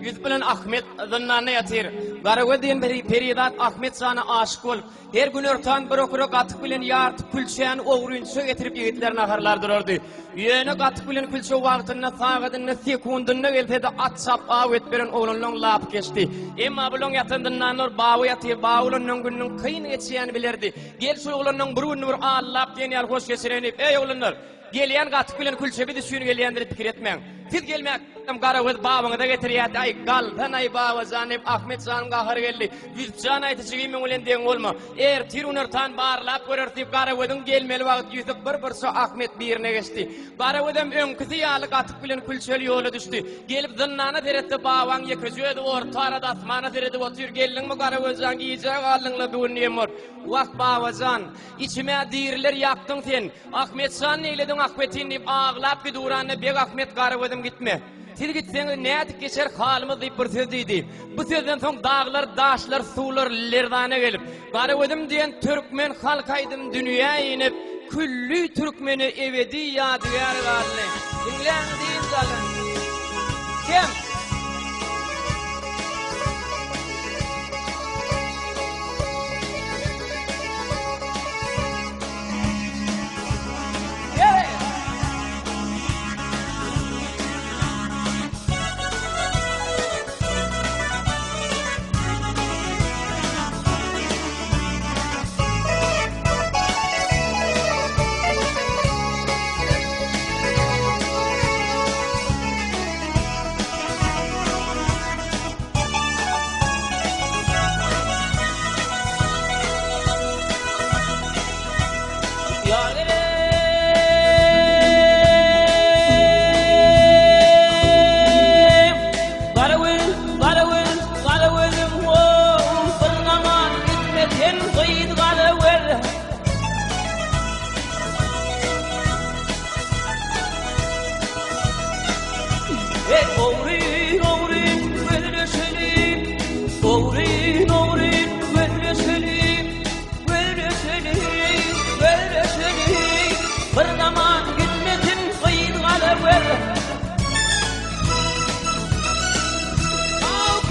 yüz bilen Ahmet zınnana yatyr. Garawedin beri Peridat Ahmet sana aşık olup her gün örtan bir okura gatık bilen yartıp külçeyen oğrunçu getirip yigitlerine aharlar dururdu. Yöne gatık bilen külçe wagtynda sagatynda sekundynda gelpede at sap awet beren oğlunun lap geçti. Emma bulun yatandından nur bağı yatyr bağulunun günün kıyın geçýäni bilerdi. Gel şu oğlunun burun nur allap diýen ýal hoş geçirenip ey oğlunlar gelýän gatyk bilen külçe bir düşün gelýändir pikir etmeň. Siz gelmek Garawed babaňy da getirýär ay galdan ay baba zanep Ahmet Zanım gahar geldi. Yüzcan aytyjy gimen bilen deň bolma. Er tirunartan barlap görertip Garawedin gelmeli wagt ýüzüp bir so Ahmet birine geçdi. Garawedem öňküsi ýaly gatyk bilen külçeli ýola düşdi. Gelip zınnana teretde babaň ýekejedi orta arada asmana teredi otyr geldiňmi Garawed zan giýjek aldyňla dünýemor. Wagt babazan içime dirler ýakdyň sen. Ahmet Zan eýlediň Ahmetin diýip aglap bir durany bek Ahmet Garawedem gitme. Siz gitseňiz nädip geçer halymyz diýip bir söz diýdi. Bu sözden soň dağlar, daşlar, suwlar lerdane gelip, Garawedem diýen türkmen halkaýdym dünýä inip, küllü türkmeni ebedi ýadygar galdy. Dinleň diýin zalan. Kim?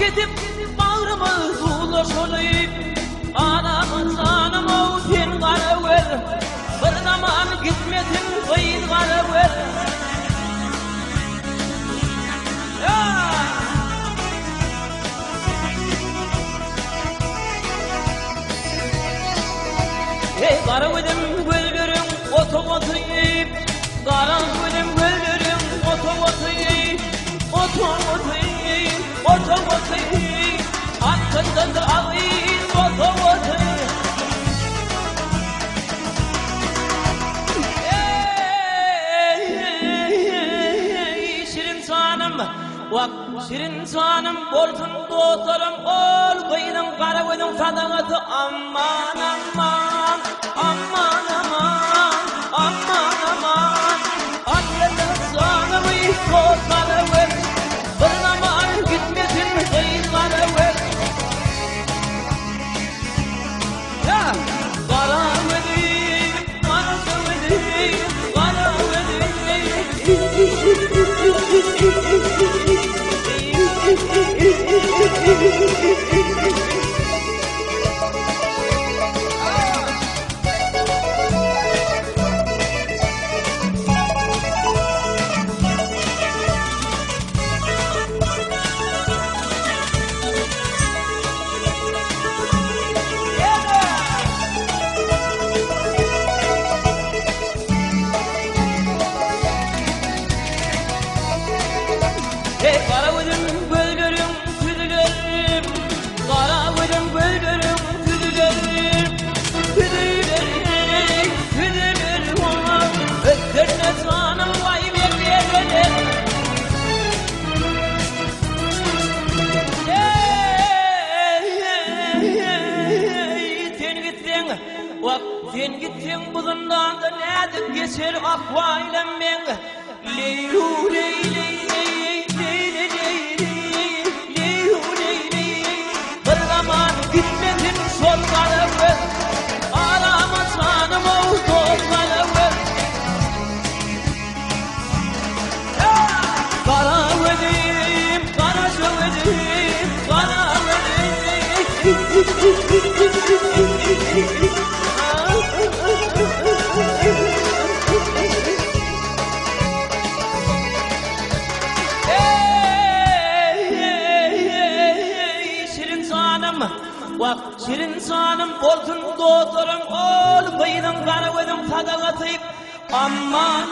Gidip bağrımız ulaşalayıp anamın zanım o ten Garawed bir zaman gitmesin kıyın Garawed Hey Garawed'im göllerim otomatıyıp Garawed'im göllerim otomatıyıp Otomatıyıp hakkındadır ağayın otomatıyıp Şirin sanım Vak şirin sanım bolsun dostlarım ol kıydım Garawed'in sadagatı aman aman aman aman aman aman Annenin sanımı Garawed bir zaman gitmesin kıyın Garawed Garawed'im Sen gittin buzundan da nädip geçer akvaylem men Leylu leyli bir zaman gitmedin sol Garawed Ağlama sanım oldu Garawed Garawed'im, Garawed'im Vak şirin sanım bolsun doktorum ol bıydım kara gözüm tada katıp Aman